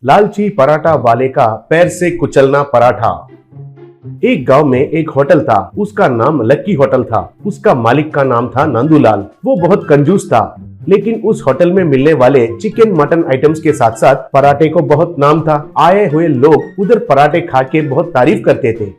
लालची पराठा वाले का पैर से कुचलना पराठा। एक गांव में एक होटल था। उसका नाम लक्की होटल था। उसका मालिक का नाम था नंदूलाल। वो बहुत कंजूस था, लेकिन उस होटल में मिलने वाले चिकन मटन आइटम्स के साथ साथ पराठे को बहुत नाम था। आए हुए लोग उधर पराठे खा के बहुत तारीफ करते थे।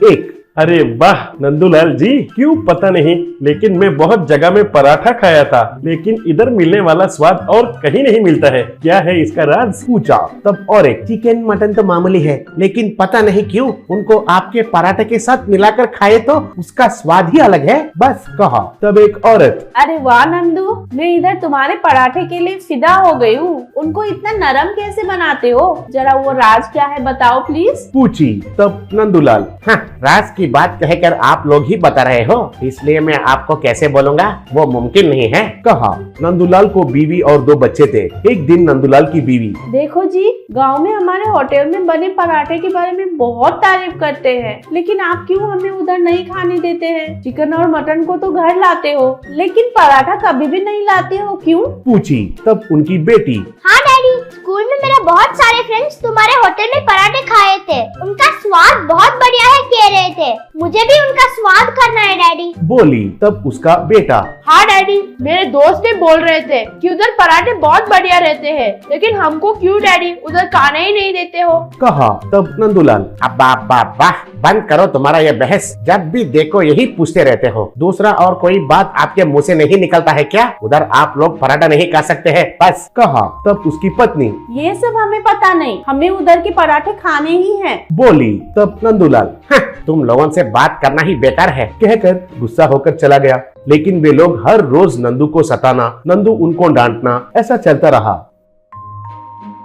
एक अरे वाह नंदूलाल जी, क्यों पता नहीं, लेकिन मैं बहुत जगह में पराठा खाया था, लेकिन इधर मिलने वाला स्वाद और कहीं नहीं मिलता है। क्या है इसका राज? पूछा। तब और एक, चिकन मटन तो मामूली है, लेकिन पता नहीं क्यों उनको आपके पराठे के साथ मिलाकर खाए तो उसका स्वाद ही अलग है, बस कहा। तब एक औरत, अरे वाह नंदू, मैं इधर तुम्हारे पराठे के लिए फिदा हो गई हूँ। उनको इतना नरम कैसे बनाते हो? जरा वो राज क्या है बताओ प्लीज। पूछी। तब नंदूलाल, हाँ, राज की बात कहकर आप लोग ही बता रहे हो, इसलिए मैं आपको कैसे बोलूँगा, वो मुमकिन नहीं है, कहा। नंदूलाल को बीवी और 2 बच्चे थे। एक दिन नंदूलाल की बीवी, देखो जी, गांव में हमारे होटल में बने पराठे के बारे में बहुत तारीफ करते हैं, लेकिन आप क्यों हमें उधर नहीं खाने देते हैं? चिकन और मटन को तो घर लाते हो, लेकिन पराठा कभी भी नहीं लाते हो, क्यों? पूछी। तब उनकी बेटी, हाँ डैडी, स्कूल में मेरे बहुत सारे फ्रेंड्स तुम्हारे होटल में पराठे खाए थे। उनका स्वाद बहुत बढ़िया है कह रहे थे। मुझे भी उनका स्वाद करना है डैडी, बोली। तब उसका बेटा, हाँ डैडी, मेरे दोस्त भी बोल रहे थे कि उधर पराठे बहुत बढ़िया रहते हैं, लेकिन हमको क्यों डैडी उधर खाने ही नहीं देते हो, कहा। तब नंदूलाल, अब्बा अब्बा अब्बा, बंद करो तुम्हारा ये बहस। जब भी देखो यही पूछते रहते हो। दूसरा और कोई बात आपके मुंह से नहीं निकलता है क्या? उधर आप लोग पराठा नहीं खा सकते हैं, बस, कहा। तब उसकी पत्नी, ये सब हमें पता नहीं, हमें उधर के पराठे खाने ही हैं। बोली। तब नंदूलाल, हाँ, तुम लोगों से बात करना ही बेकार है, कहकर गुस्सा होकर चला गया। लेकिन वे लोग हर रोज नंदू को सताना, नंदू उनको डांटना, ऐसा चलता रहा।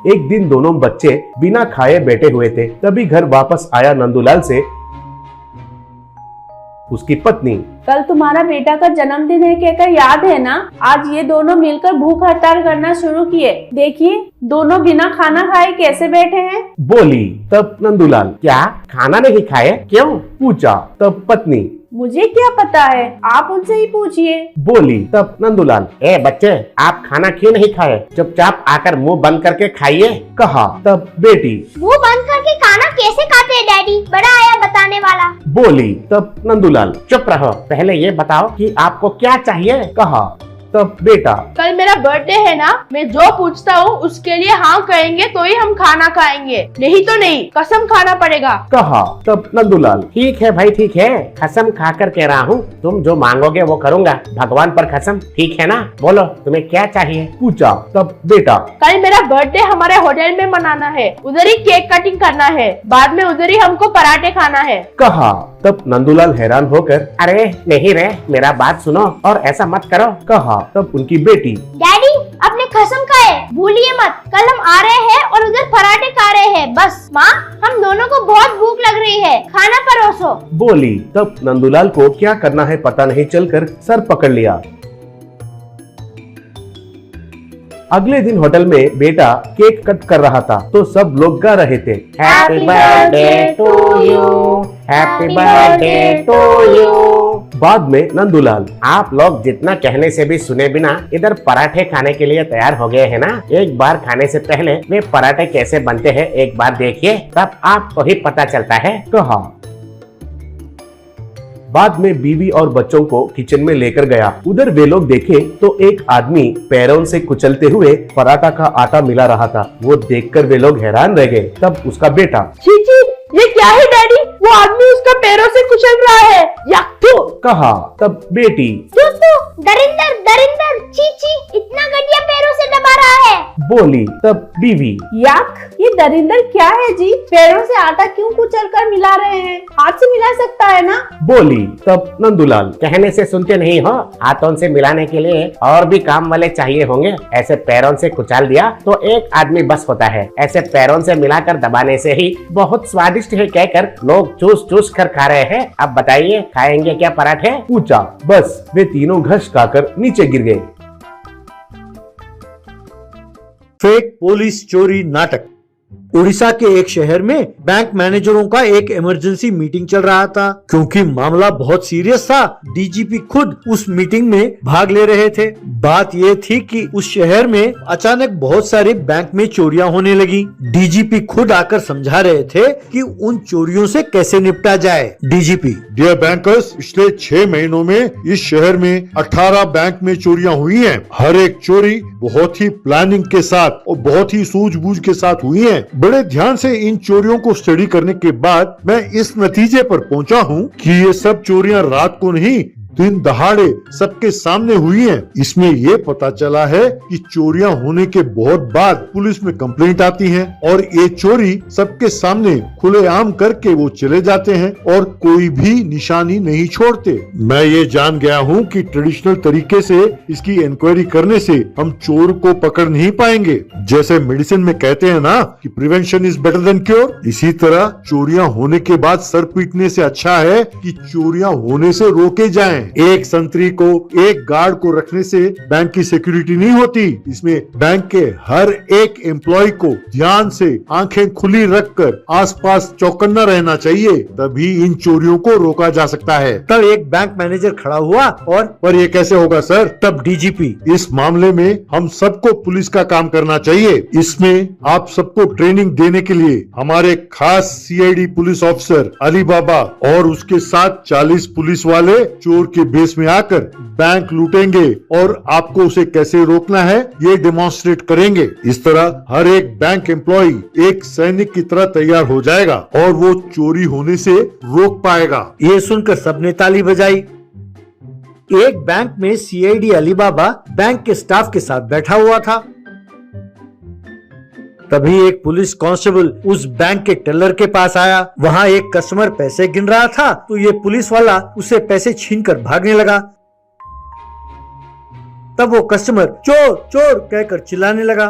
एक दिन दोनों बच्चे बिना खाए बैठे हुए थे। तभी घर वापस आया नंदूलाल से उसकी पत्नी, कल तुम्हारा बेटा का जन्मदिन है कहकर याद है ना? आज ये दोनों मिलकर भूख हड़ताल करना शुरू किए। देखिए दोनों बिना खाना खाए कैसे बैठे हैं। बोली। तब नंदूलाल, क्या खाना नहीं खाए? क्यों? पूछा। तब पत्नी, मुझे क्या पता है, आप उनसे ही पूछिए। बोली। तब नंदूलाल, ए बच्चे, आप खाना क्यों नहीं खाए? चुपचाप आकर मुंह बंद करके खाइए, कहा। तब बेटी, मुंह बंद करके खाना कैसे खाते हैं डैडी? बड़ा आया बताने वाला। बोली। तब नंदूलाल, चुप रहो, पहले ये बताओ कि आपको क्या चाहिए, कहा। तब बेटा, कल मेरा बर्थडे है ना, मैं जो पूछता हूँ उसके लिए हाँ कहेंगे तो ही हम खाना खाएंगे, नहीं तो नहीं, कसम खाना पड़ेगा, कहा। तब नंदूलाल, ठीक है भाई, ठीक है, कसम खाकर कह रहा हूँ, तुम जो मांगोगे वो करूँगा, भगवान पर कसम, ठीक है ना? बोलो तुम्हें क्या चाहिए? पूछा। तब बेटा, कल मेरा बर्थडे हमारे होटल में मनाना है, उधर ही केक कटिंग करना है, बाद में उधर ही हमको पराठे खाना है, कहा। तब नंदूलाल हैरान होकर, अरे नहीं रे, मेरा बात सुनो और ऐसा मत करो, कहा। तब उनकी बेटी, डैडी अपने कसम खाए, भूलिए मत, कल हम आ रहे हैं और उधर पराठे खा रहे हैं, बस। माँ, हम दोनों को बहुत भूख लग रही है, खाना परोसो। बोली। तब नंदूलाल को क्या करना है पता नहीं चलकर सर पकड़ लिया। अगले दिन होटल में बेटा केक कट कर रहा था तो सब लोग गा रहे थे, happy birthday to you, happy birthday to you. बाद में नंदूलाल, आप लोग जितना कहने से भी सुने बिना इधर पराठे खाने के लिए तैयार हो गए हैं ना? एक बार खाने से पहले वे पराठे कैसे बनते हैं एक बार देखिए, तब आपको ही पता चलता है, कहा। बाद में बीवी और बच्चों को किचन में लेकर गया। उधर वे लोग देखे तो एक आदमी पैरों से कुचलते हुए पराठा का आटा मिला रहा था। वो देखकर वे लोग हैरान रह गए। तब उसका बेटा, चीची, ये क्या है डैडी? वो आदमी उसका पैरों से कुचल रहा है, याक्तू, कहा। तब बेटी, दरिंदर दरिंदर, चीची, इतना घटिया पैरों से दबा रहा है। बोली। तब बीवी, याक, ये दरिंदर क्या है जी? पैरों से आटा क्यों कुचल कर मिला रहे हैं? हाथ से मिला सकता है ना? बोली। तब नंदूलाल, कहने से सुनते नहीं हो, हाथों से मिलाने के लिए और भी काम वाले चाहिए होंगे। ऐसे पैरों से कुचल दिया तो एक आदमी बस होता है, ऐसे पैरों से मिलाकर दबाने से ही बहुत स्वादिष्ट है कहकर लोग चूस चूस कर खा रहे हैं। अब बताइए खाएंगे क्या पराठे? पूछा। बस वे तीनों घस खाकर नीचे गिर गए। फेक पुलिस चोरी नाटक। उड़ीसा के एक शहर में बैंक मैनेजरों का एक इमरजेंसी मीटिंग चल रहा था। क्योंकि मामला बहुत सीरियस था, डीजीपी खुद उस मीटिंग में भाग ले रहे थे। बात ये थी कि उस शहर में अचानक बहुत सारी बैंक में चोरियां होने लगी। डीजीपी खुद आकर समझा रहे थे कि उन चोरियों से कैसे निपटा जाए। डीजीपी: डियर बैंकर्स, पिछले 6 महीनों में इस शहर में 18 बैंक में चोरियां हुई हैं। हर एक चोरी बहुत ही प्लानिंग के साथ और बहुत ही सूझबूझ के साथ हुई है। बड़े ध्यान से इन चोरियों को स्टडी करने के बाद मैं इस नतीजे पर पहुंचा हूं कि ये सब चोरियां रात को नहीं, दिन दहाड़े सबके सामने हुई हैं। इसमें ये पता चला है कि चोरियां होने के बहुत बाद पुलिस में कंप्लेंट आती है और ये चोरी सबके सामने खुलेआम करके वो चले जाते हैं और कोई भी निशानी नहीं छोड़ते। मैं ये जान गया हूँ कि ट्रेडिशनल तरीके से इसकी इंक्वायरी करने से हम चोर को पकड़ नहीं पाएंगे। जैसे मेडिसिन में कहते हैं ना कि prevention is better than cure, इसी तरह चोरियां होने के बाद सर पीटने से अच्छा है कि चोरियां होने से रोके जाएं। एक संतरी को, एक गार्ड को रखने से बैंक की सिक्योरिटी नहीं होती। इसमें बैंक के हर एक एम्प्लॉय को ध्यान से आंखें खुली रखकर आसपास चौकन्ना रहना चाहिए, तभी इन चोरियों को रोका जा सकता है। तब एक बैंक मैनेजर खड़ा हुआ और पर ये कैसे होगा सर? तब डीजीपी: इस मामले में हम सबको पुलिस का काम करना चाहिए। इसमें आप सबको ट्रेनिंग देने के लिए हमारे खास सीआईडी पुलिस ऑफिसर अली बाबा और उसके साथ 40 पुलिस वाले चोर के बेस में आकर बैंक लूटेंगे और आपको उसे कैसे रोकना है ये डेमोन्स्ट्रेट करेंगे। इस तरह हर एक बैंक एम्प्लॉय एक सैनिक की तरह तैयार हो जाएगा और वो चोरी होने से रोक पाएगा। ये सुनकर सबने ताली बजाई। एक बैंक में सीआईडी अली बाबा बैंक के स्टाफ के साथ बैठा हुआ था। तभी एक पुलिस कांस्टेबल उस बैंक के टेलर के पास आया। वहाँ एक कस्टमर पैसे गिन रहा था तो ये पुलिस वाला उसे पैसे छीनकर भागने लगा। तब वो कस्टमर चोर चोर कहकर चिल्लाने लगा।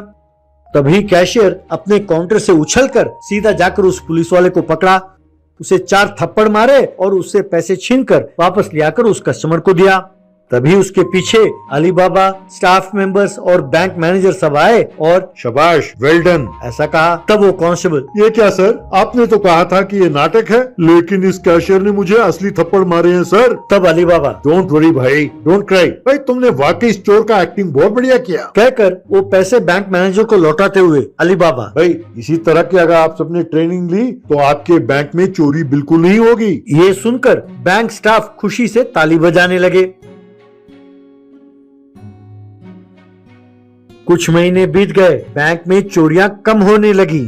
तभी कैशियर अपने काउंटर से उछलकर सीधा जाकर उस पुलिस वाले को पकड़ा, उसे 4 थप्पड़ मारे और उससे पैसे छीनकर वापस लाकर उस कस्टमर को दिया। तभी उसके पीछे अली बाबा, स्टाफ मेंबर्स और बैंक मैनेजर सब आए और शाबाश, वेल डन ऐसा कहा। तब वो कांस्टेबल: ये क्या सर, आपने तो कहा था कि ये नाटक है, लेकिन इस कैशियर ने मुझे असली थप्पड़ मारे हैं सर। तब अली बाबा: डोंट वरी भाई, डोंट क्राई भाई, तुमने वाकई इस चोर का एक्टिंग बहुत बढ़िया किया। कहकर वो पैसे बैंक मैनेजर को लौटाते हुए अली बाबा: भाई इसी तरह की अगर आप सबने ट्रेनिंग ली तो आपके बैंक में चोरी बिल्कुल नहीं होगी। ये सुनकर बैंक स्टाफ खुशी से ताली बजाने लगे। कुछ महीने बीत गए, बैंक में चोरियां कम होने लगी।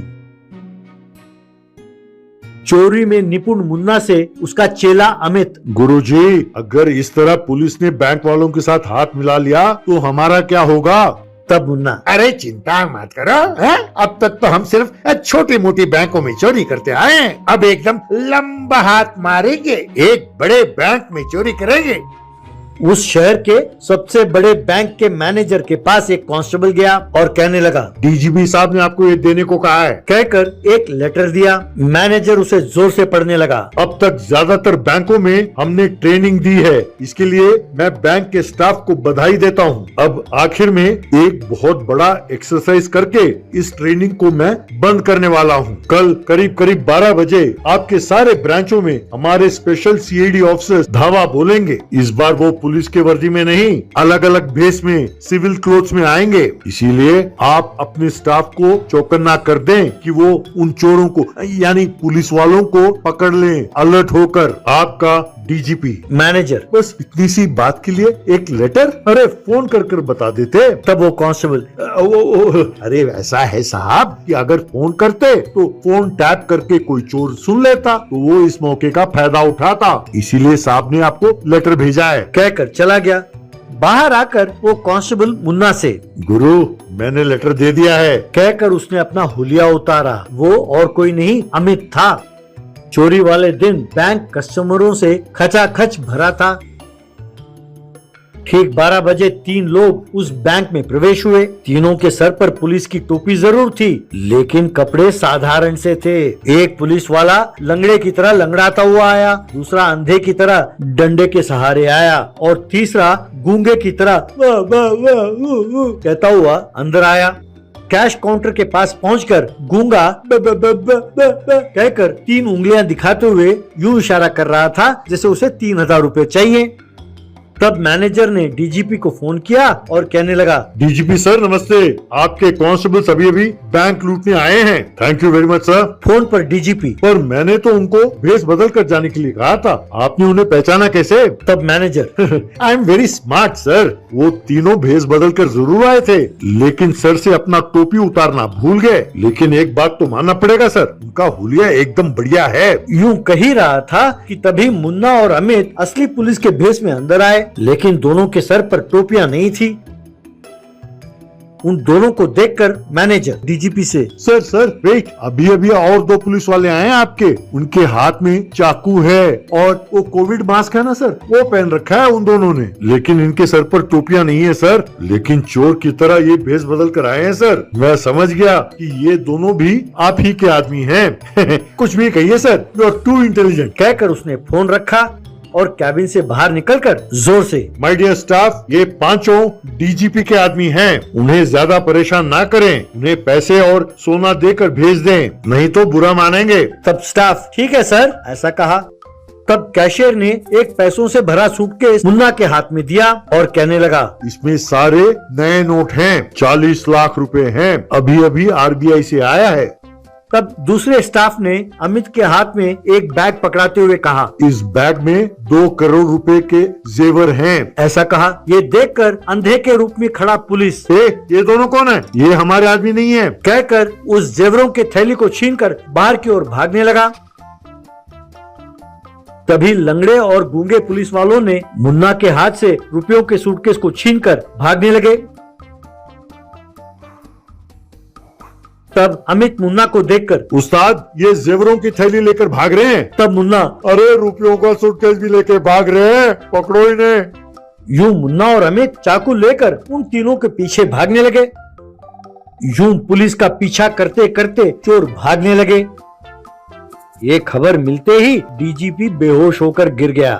चोरी में निपुण मुन्ना से उसका चेला अमित: गुरुजी, अगर इस तरह पुलिस ने बैंक वालों के साथ हाथ मिला लिया तो हमारा क्या होगा? तब मुन्ना: अरे चिंता मत करो, है? अब तक तो हम सिर्फ छोटी मोटी बैंकों में चोरी करते आए हैं। अब एकदम लंबा हाथ मारेंगे, एक बड़े बैंक में चोरी करेंगे। उस शहर के सबसे बड़े बैंक के मैनेजर के पास एक कांस्टेबल गया और कहने लगा: डीजीपी साहब ने आपको ये देने को कहा है। कहकर एक लेटर दिया। मैनेजर उसे जोर से पढ़ने लगा। अब तक ज्यादातर बैंकों में हमने ट्रेनिंग दी है, इसके लिए मैं बैंक के स्टाफ को बधाई देता हूँ। अब आखिर में एक बहुत बड़ा एक्सरसाइज करके इस ट्रेनिंग को मैं बंद करने वाला हूँ। कल करीब 12 बजे आपके सारे ब्रांचों में हमारे स्पेशल सीआईडी ऑफिसर्स धावा बोलेंगे। इस बार वो पुलिस के वर्दी में नहीं, अलग अलग भेस में, सिविल क्लोथ्स में आएंगे। इसीलिए आप अपने स्टाफ को चौकन्ना कर दें कि वो उन चोरों को यानी पुलिस वालों को पकड़ लें, अलर्ट होकर। आपका डीजीपी। मैनेजर: बस इतनी सी बात के लिए एक लेटर? अरे फोन कर बता देते। तब वो कांस्टेबल: अरे ऐसा है साहब कि अगर फोन करते तो फोन टैप करके कोई चोर सुन लेता तो वो इस मौके का फायदा उठाता, इसीलिए साहब ने आपको लेटर भेजा है। कहकर चला गया। बाहर आकर वो कांस्टेबल मुन्ना से: गुरु, मैंने लेटर दे दिया है। कहकर उसने अपना हुलिया उतारा। वो और कोई नहीं, अमित था। चोरी वाले दिन बैंक कस्टमरों से खचाखच भरा था। ठीक 12 बजे 3 लोग उस बैंक में प्रवेश हुए। तीनों के सर पर पुलिस की टोपी जरूर थी, लेकिन कपड़े साधारण से थे। एक पुलिस वाला लंगड़े की तरह लंगड़ाता हुआ आया, दूसरा अंधे की तरह डंडे के सहारे आया और तीसरा गूंगे की तरह वाह वाह वाह कहता हुआ अंदर आया। कैश काउंटर के पास पहुंचकर गूंगा ब ब ब ब ब ब कहकर 3 उंगलियां दिखाते हुए यूं इशारा कर रहा था जैसे उसे 3000 रुपए चाहिए। तब मैनेजर ने डीजीपी को फोन किया और कहने लगा, डीजीपी सर नमस्ते, आपके कांस्टेबल्स अभी अभी बैंक लूटने आए हैं। Thank you very much sir. Phone पर डीजीपी, पर मैंने तो उनको भेस बदल कर जाने के लिए कहा था, आपने उन्हें पहचाना कैसे? तब manager, I am very smart sir, वो तीनों भेस बदल कर जरूर आए थे, लेकिन सर से अपना टोपी उतारना भूल गए। लेकिन एक बात तो मानना पड़ेगा सर, उनका हुलिया एकदम बढ़िया है। यूं कह ही रहा था कि तभी मुन्ना और अमित असली पुलिस के भेस में अंदर आए, लेकिन दोनों के सर पर टोपियां नहीं थी। उन दोनों को देखकर मैनेजर डीजीपी से, सर वेट, अभी अभी और 2 पुलिस वाले आए हैं आपके, उनके हाथ में चाकू है और वो कोविड मास्क है ना सर, वो पहन रखा है उन दोनों ने, लेकिन इनके सर पर टोपियां नहीं है सर, लेकिन चोर की तरह ये भेस बदल कर आए हैं सर। मैं समझ गया कि ये दोनों भी आप ही के आदमी हैं। कुछ भी कहिए sir, you are too intelligent. कहकर उसने फोन रखा और कैबिन से बाहर निकलकर जोर से, माय डियर स्टाफ, ये 5 डीजीपी के आदमी हैं, उन्हें ज्यादा परेशान ना करें, उन्हें पैसे और सोना देकर भेज दें, नहीं तो बुरा मानेंगे। तब स्टाफ, ठीक है सर, ऐसा कहा। तब कैशियर ने एक पैसों से भरा सूटकेस मुन्ना के हाथ में दिया और कहने लगा, इसमें सारे नए नोट हैं, 40 लाख रुपए हैं, अभी अभी आरबीआई से आया है। तब दूसरे स्टाफ ने अमित के हाथ में एक बैग पकड़ाते हुए कहा, इस बैग में 2 करोड़ रुपए के जेवर हैं। ऐसा कहा। ये देखकर अंधे के रूप में खड़ा पुलिस, ये दोनों कौन है? ये हमारे आदमी नहीं है, कहकर उस जेवरों के थैली को छीनकर बाहर की ओर भागने लगा। तभी लंगड़े और गूंगे पुलिस वालों ने मुन्ना के हाथ से रुपयों के सूटकेस को छीनकर भागने लगे। तब अमित मुन्ना को देखकर, उस्ताद ये जेवरों की थैली लेकर भाग रहे हैं। तब मुन्ना, अरे रुपयों का सूटकेस भी लेकर भाग रहे हैं, पकड़ो इन्हें। यूं मुन्ना और अमित चाकू लेकर उन तीनों के पीछे भागने लगे। यूं पुलिस का पीछा करते करते चोर भागने लगे। ये खबर मिलते ही डीजीपी बेहोश होकर गिर गया।